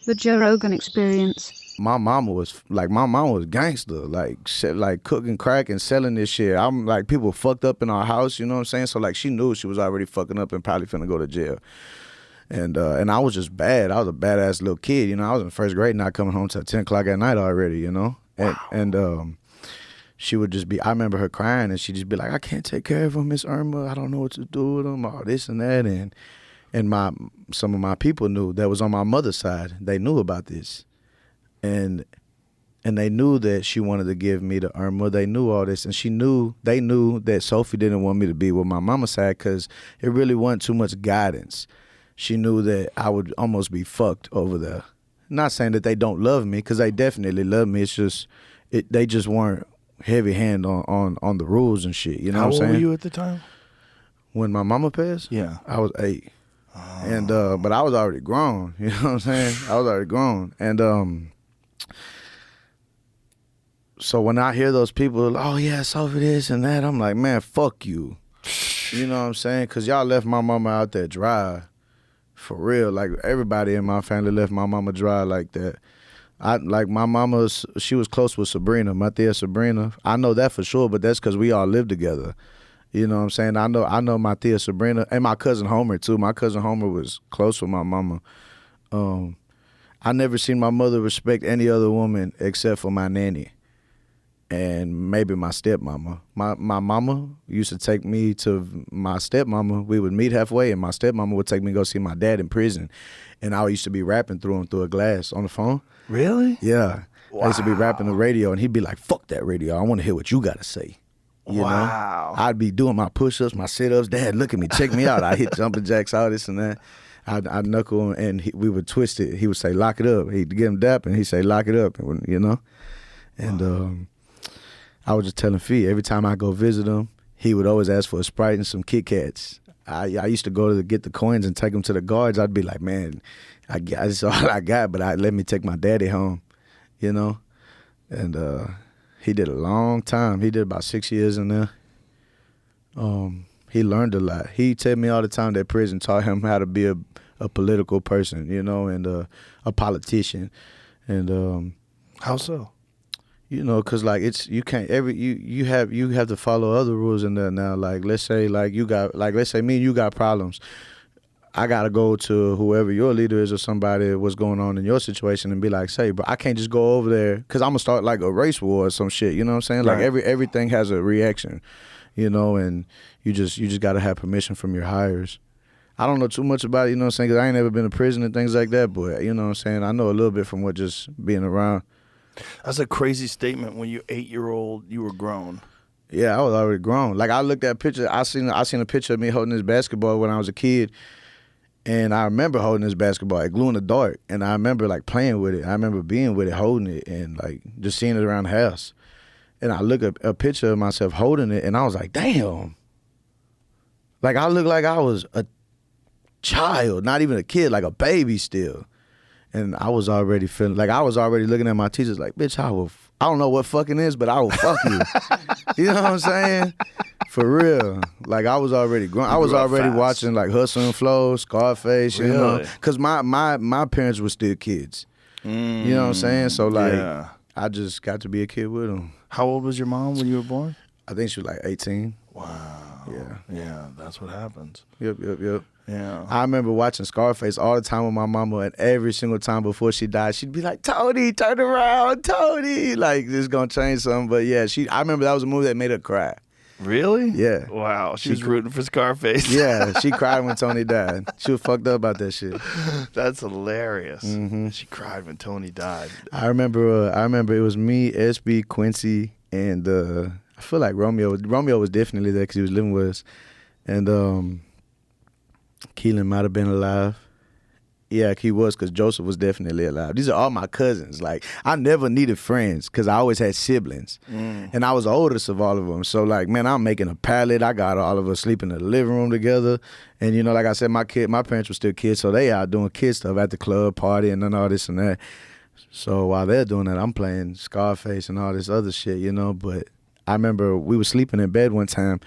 The Jogan Experience. My mama was gangster, like shit, like cooking crack and selling this shit. I'm like, people fucked up in our house, you know what I'm saying? So like, she knew she was already fucking up and probably finna go to jail. And I was just bad. I was a badass little kid, you know. I was in first grade, not coming home till 10 o'clock at night already, you know. And she would just be. I remember her crying, and she'd just be like, "I can't take care of him, Miss Irma. I don't know what to do with him, all this and that." And some of my people knew that was on my mother's side. They knew about this, and they knew that she wanted to give me to Irma. They knew all this, and they knew that Sophie didn't want me to be with my mama's side because it really wasn't too much guidance. She knew that I would almost be fucked over there. Not saying that they don't love me, because they definitely love me. It's just they just weren't heavy hand on the rules and shit. You know what I'm saying? How old were you at the time? When my mama passed? Yeah. I was 8. And but I was already grown. You know what I'm saying? I was already grown. And so when I hear those people, oh yeah, Sophie this and that, I'm like, man, fuck you. You know what I'm saying? Because y'all left my mama out there dry. For real. Like, everybody in my family left my mama dry like that. Like my mama, she was close with Sabrina, my tia Sabrina. I know that for sure, but that's because we all lived together. You know what I'm saying? I know my tia Sabrina and my cousin Homer too. My cousin Homer was close with my mama. I never seen my mother respect any other woman except for my nanny and maybe my stepmama. My mama used to take me to my stepmama. We would meet halfway, and my stepmama would take me to go see my dad in prison. And I used to be rapping through him through a glass on the phone. Really? Yeah. Wow. I used to be rapping the radio, and he'd be like, fuck that radio. I want to hear what you got to say. You know? I'd be doing my push-ups, my sit-ups. Dad, look at me. Check me out. I hit jumping jacks, all this and that. I'd knuckle him, and we would twist it. He would say, lock it up. He'd give him dap, and he'd say, lock it up, you know? And I was just telling Fee, every time I go visit him, he would always ask for a Sprite and some Kit Kats. I used to go to get the coins and take them to the guards. I'd be like, man, that's all I got, but let me take my daddy home, you know? And he did a long time. He did about 6 years in there. He learned a lot. He tell me all the time that prison taught him how to be a political person, you know, and a politician. And how so? You know, cause like you have to follow other rules in there now. Like let's say me and you got problems. I gotta go to whoever your leader is or somebody what's going on in your situation and be like, say, but I can't just go over there because I'm gonna start like a race war or some shit. You know what I'm saying? Like everything has a reaction, you know, and you just gotta have permission from your hires. I don't know too much about it, you know what I'm saying? Cause I ain't never been to prison and things like that, but you know what I'm saying? I know a little bit from what just being around. That's a crazy statement. When you're 8-year-old, you were grown. Yeah, I was already grown. Like I looked at a picture. I seen a picture of me holding this basketball when I was a kid, and I remember holding this basketball, like glue in the dark, and I remember like playing with it. I remember being with it, holding it, and like just seeing it around the house. And I look at a picture of myself holding it, and I was like, damn. Like I looked like I was a child, not even a kid, like a baby still. And I was already feeling like I was already looking at my teachers like, bitch, I don't know what fucking is, but I will fuck you. You know what I'm saying? For real. Like I was already grown. I was already watching like Hustle and Flow, Scarface, you know, because my parents were still kids. You know what I'm saying? So like, I just got to be a kid with them. How old was your mom when you were born? I think she was like 18. Wow. Yeah, that's what happens. Yep. Yeah. I remember watching Scarface all the time with my mama, and every single time before she died, she'd be like, Tony, turn around, Tony. Like, this is going to change something. But yeah, I remember that was a movie that made her cry. Really? Yeah. Wow. She was rooting for Scarface. Yeah, she cried when Tony died. She was fucked up about that shit. That's hilarious. Mm-hmm. She cried when Tony died. I remember it was me, SB, Quincy, and I feel like Romeo. Romeo was definitely there because he was living with us. And Keelan might have been alive. Yeah, he was, because Joseph was definitely alive. These are all my cousins. Like, I never needed friends because I always had siblings. And I was the oldest of all of them. So, like, man, I'm making a pallet. I got all of us sleeping in the living room together. And, you know, like I said, my parents were still kids, so they out doing kid stuff at the club, partying and all this and that. So while they're doing that, I'm playing Scarface and all this other shit, you know. But I remember we were sleeping in bed one time,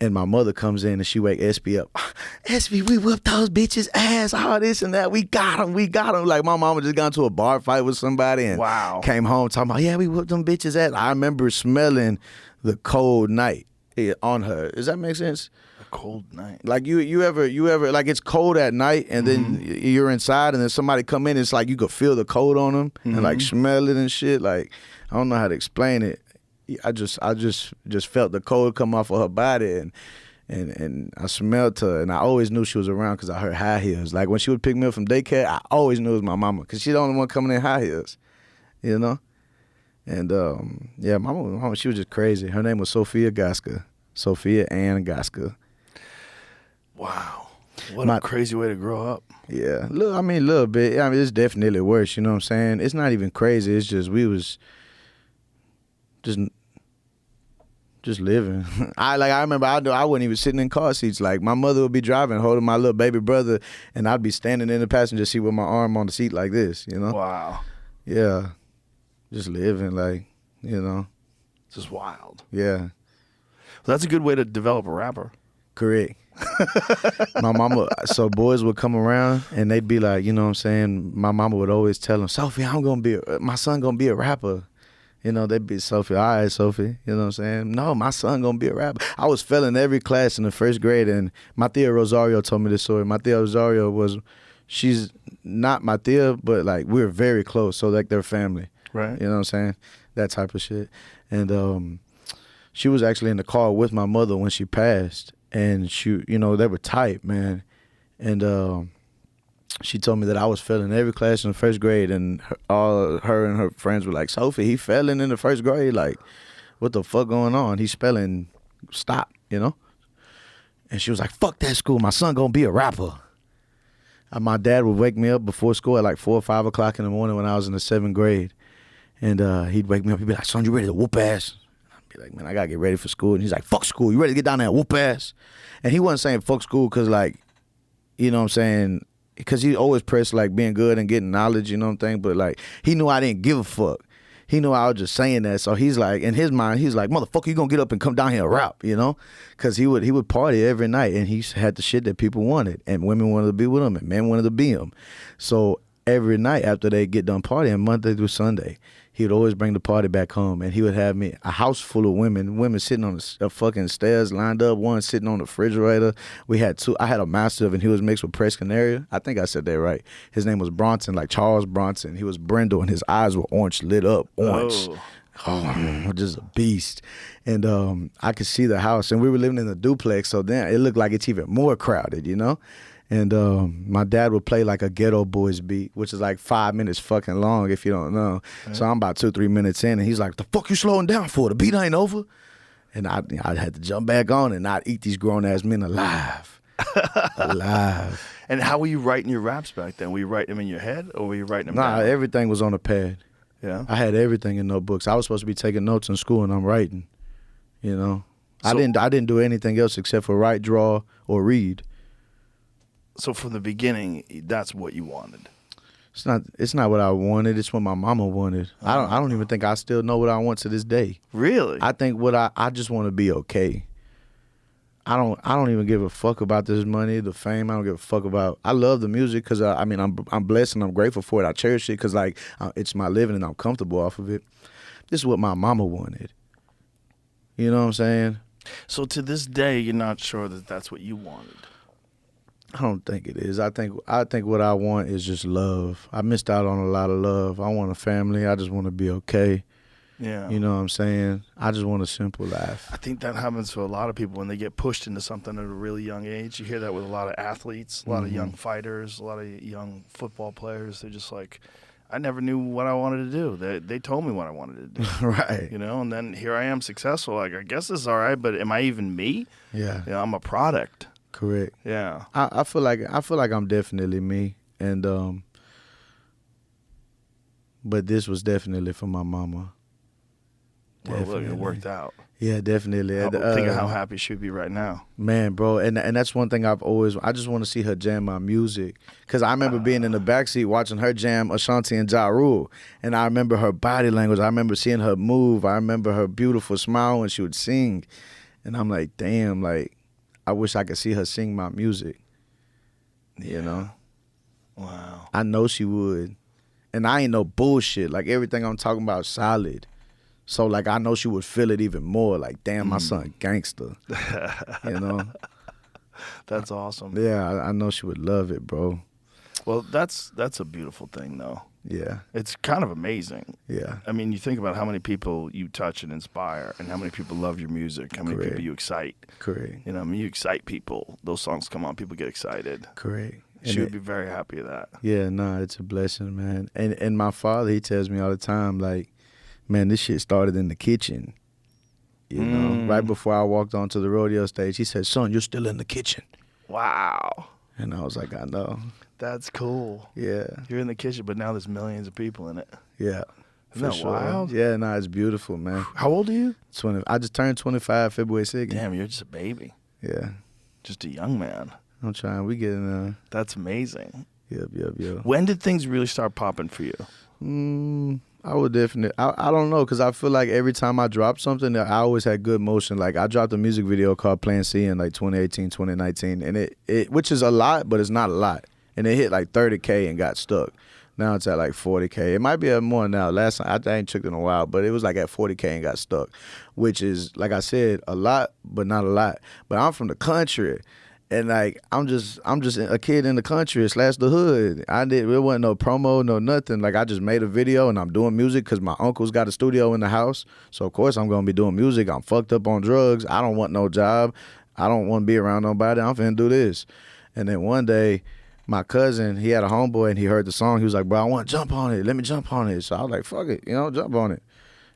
And my mother comes in and she wake SB up. SB, we whooped those bitches' ass, all this and that. We got them. Like my mama just got into a bar fight with somebody and came home talking about, yeah, we whooped them bitches' ass. I remember smelling the cold night on her. Does that make sense? A cold night. Like you ever like it's cold at night and then you're inside and then somebody come in, it's like you could feel the cold on them and like smell it and shit. Like I don't know how to explain it. I just felt the cold come off of her body and I smelled her and I always knew she was around because I heard high heels. Like when she would pick me up from daycare, I always knew it was my mama because she's the only one coming in high heels, you know. And yeah, my mama, she was just crazy. Her name was Sophia Ann Gaska. Wow, what a crazy way to grow up. Yeah, a little bit. I mean, it's definitely worse. You know what I'm saying? It's not even crazy. It's just we was just living. I remember I wasn't even sitting in car seats. Like my mother would be driving, holding my little baby brother, and I'd be standing in the passenger seat with my arm on the seat like this, you know? Wow. Yeah. Just living, like, you know. Just wild. Yeah. Well, that's a good way to develop a rapper. Correct. My mama, so boys would come around and they'd be like, you know what I'm saying? My mama would always tell them, Sophie, my son gonna be a rapper. You know, they'd be, Sophie, all right, Sophie. You know what I'm saying? No, my son gonna be a rapper. I was failing every class in the first grade, and my tia Rosario told me this story. My tia Rosario she's not my tia, but like we're very close, so like they're family. Right. You know what I'm saying? That type of shit. And she was actually in the car with my mother when she passed, and she, you know, they were tight, man. And she told me that I was failing every class in the first grade, and her and her friends were like, Sophie, he failing in the first grade. Like, what the fuck going on? He's spelling stop, you know? And she was like, fuck that school. My son gonna be a rapper. And my dad would wake me up before school at like 4 or 5 o'clock in the morning when I was in the 7th grade. And he'd wake me up. He'd be like, son, you ready to whoop ass? I'd be like, man, I gotta get ready for school. And he's like, fuck school. You ready to get down there and whoop ass? And he wasn't saying fuck school because, like, you know what I'm saying? Because he always pressed like being good and getting knowledge, you know what I'm saying? But like he knew I didn't give a fuck. He knew I was just saying that. So he's like, in his mind, he's like, motherfucker, you gonna get up and come down here and rap, you know? Because he would party every night and he had the shit that people wanted. And women wanted to be with him and men wanted to be him. So every night after they get done partying, Monday through Sunday, he would always bring the party back home, and he would have me a house full of women sitting on the fucking stairs lined up, one sitting on the refrigerator. We had two. I had a mastiff, and he was mixed with Press Canaria. I think I said that right. His name was Bronson, like Charles Bronson. He was brindle, and his eyes were orange, lit up, orange. Oh, just a beast. And I could see the house, and we were living in a duplex, so then it looked like it's even more crowded, you know? And my dad would play like a Ghetto Boys beat, which is like 5 minutes fucking long if you don't know. Right. So I'm about 2-3 minutes in, and he's like, the fuck you slowing down for? The beat ain't over. And I had to jump back on and not eat these grown-ass men alive. Alive. And how were you writing your raps back then? Were you writing them in your head, or were you writing them down? Nah, everything was on a pad. Yeah? I had everything in notebooks. I was supposed to be taking notes in school, and I'm writing, you know. So, I didn't do anything else except for write, draw, or read. So from the beginning, that's what you wanted. It's not what I wanted. It's what my mama wanted. I don't even think I still know what I want to this day. Really? I think I just want to be okay. I don't even give a fuck about this money, the fame. I don't give a fuck about. I love the music because I'm blessed and I'm grateful for it. I cherish it because like it's my living and I'm comfortable off of it. This is what my mama wanted. You know what I'm saying? So to this day, you're not sure that that's what you wanted. I don't think it is. I think what I want is just love. I missed out on a lot of love. I want a family. I just want to be okay. Yeah. You know what I'm saying? I just want a simple life. I think that happens for a lot of people when they get pushed into something at a really young age. You hear that with a lot of athletes, a lot of young fighters, a lot of young football players. They're just like, I never knew what I wanted to do. They told me what I wanted to do. Right. You know, and then here I am successful. Like, I guess this is all right, but am I even me? Yeah. You know, I'm a product. Correct. Yeah. I feel like I'm definitely me, and but this was definitely for my mama. Well, look, it worked out. Yeah, definitely. Think of how happy she'd be right now. Man, bro, and that's one thing I just want to see her jam my music. Because I remember being in the backseat watching her jam Ashanti and Ja Rule. And I remember her body language. I remember seeing her move. I remember her beautiful smile when she would sing. And I'm like, damn, like, I wish I could see her sing my music. You know? Wow. I know she would. And I ain't no bullshit. Like, everything I'm talking about is solid. So, like, I know she would feel it even more. Like, damn, my son gangster. You know? That's awesome. Yeah, I know she would love it, bro. Well, that's a beautiful thing, though. Yeah. It's kind of amazing. Yeah. I mean, you think about how many people you touch and inspire, and how many people love your music, how many Correct. people you excite. Correct. You know, I mean, you excite people. Those songs come on, people get excited. Correct. She would be very happy with that. Yeah, nah, it's a blessing, man. And my father, he tells me all the time, like, man, this shit started in the kitchen. You know, right before I walked onto the rodeo stage, he said, son, you're still in the kitchen. Wow. And I was like, I know. That's cool. Yeah. You're in the kitchen, but now there's millions of people in it. Yeah. Isn't that wild? Yeah, nah, it's beautiful, man. How old are you? 20. I just turned 25 February 2nd. Damn, you're just a baby. Yeah. Just a young man. I'm trying. We getting That's amazing. Yep. When did things really start popping for you? I would definitely. I don't know, because I feel like every time I drop something, I always had good motion. Like, I dropped a music video called Plan C in like 2018, 2019, and it which is a lot, but it's not a lot. And it hit like 30K and got stuck. Now it's at like 40K. It might be at more now. Last time I ain't checked in a while, but it was like at 40K and got stuck, which is, like I said, a lot, but not a lot. But I'm from the country. And like I'm just a kid in the country / the hood. It wasn't no promo, no nothing. Like, I just made a video and I'm doing music because my uncle's got a studio in the house. So of course I'm gonna be doing music. I'm fucked up on drugs. I don't want no job. I don't want to be around nobody. I'm finna do this. And then one day, my cousin, he had a homeboy and he heard the song. He was like, bro, I want to jump on it. Let me jump on it. So I was like, fuck it, jump on it.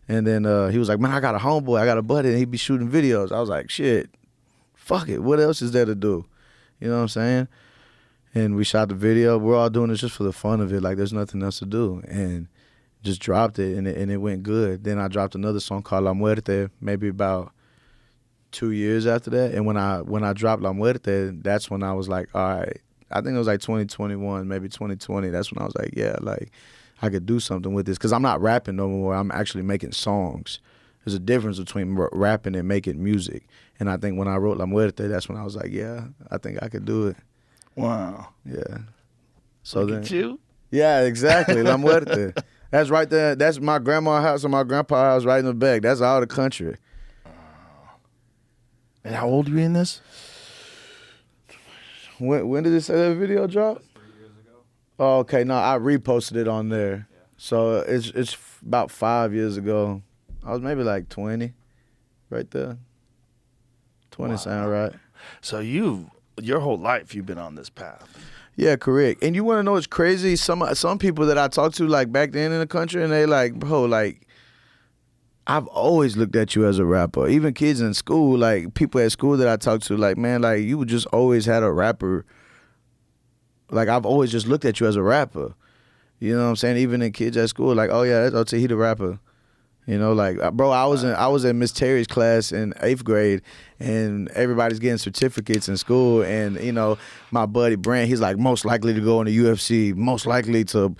And then he was like, man, I got a homeboy. I got a buddy and he be shooting videos. I was like, shit. Fuck it. What else is there to do? You know what I'm saying? And we shot the video. We're all doing this just for the fun of it. Like, there's nothing else to do. And just dropped it, and it went good. Then I dropped another song called La Muerte, maybe about 2 years after that. And when I dropped La Muerte, that's when I was like, all right. I think it was like 2021, maybe 2020. That's when I was like, yeah, like, I could do something with this. Because I'm not rapping no more. I'm actually making songs. There's a difference between rapping and making music. And I think when I wrote La Muerte, that's when I was like, yeah, I think I could do it. Wow. Yeah. So Look then, at you. yeah, exactly. La Muerte. That's right there. That's my grandma's house and my grandpa's house right in the back. That's all the country. And how old were you in this? When did it say that video drop? 3 years ago. Oh, okay. No, I reposted it on there. Yeah. So it's about 5 years ago. I was maybe like 20, right there. 20 sound right. So your whole life you've been on this path. Yeah, correct. And you want to know what's crazy? Some people that I talked to, like, back then in the country, and they like, bro, like, I've always looked at you as a rapper. Even kids in school, like, people at school that I talked to, like, man, like, you just always had a rapper. Like, I've always just looked at you as a rapper. You know what I'm saying? Even in kids at school, like, oh yeah, that's OT, he the rapper. You know, like, bro, I was in Miss Terry's class in 8th grade, and everybody's getting certificates in school, and, my buddy Brent, he's like, most likely to go in the UFC, most likely to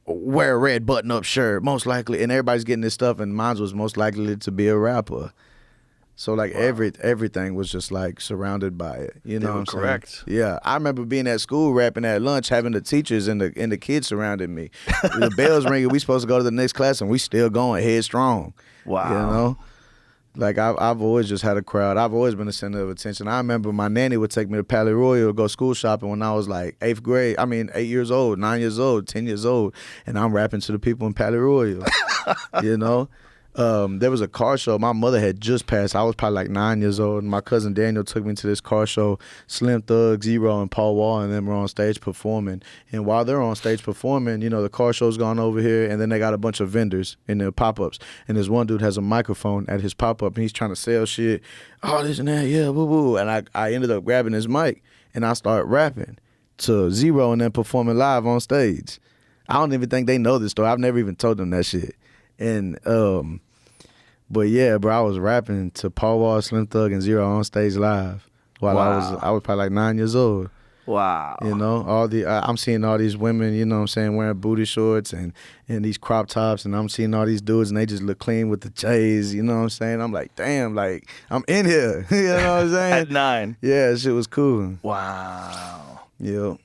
wear a red button-up shirt, most likely, and everybody's getting this stuff, and mine was most likely to be a rapper. So, like, everything was just, like, surrounded by it. You know what I'm correct. saying? Yeah. I remember being at school rapping at lunch, having the teachers and the kids surrounding me. The bell's ringing. We supposed to go to the next class, and we still going headstrong. Wow. You know? Like, I've always just had a crowd. I've always been the center of attention. I remember my nanny would take me to Palais Royal to go school shopping when I was, like, 8 years old, 9 years old, 10 years old, and I'm rapping to the people in Palais Royal. You know? There was a car show. My mother had just passed. I was probably like 9 years old. And my cousin Daniel took me to this car show. Slim Thug, Zero, and Paul Wall and them were on stage performing. And while they're on stage performing, the car show's gone over here, and then they got a bunch of vendors in their pop-ups. And this one dude has a microphone at his pop-up, and he's trying to sell shit. Oh, this and that, yeah, woo-woo. And I ended up grabbing his mic, and I started rapping to Zero and then performing live on stage. I don't even think they know this story. I've never even told them that shit. And but yeah, bro, I was rapping to Paul Wall, Slim Thug, and Zero on stage live while I was probably like 9 years old. Wow. You know, I'm seeing all these women, you know what I'm saying, wearing booty shorts and these crop tops, and I'm seeing all these dudes and they just look clean with the J's, you know what I'm saying? I'm like, damn, like, I'm in here. You know what I'm saying? At 9. Yeah, shit was cool. Wow. Yep.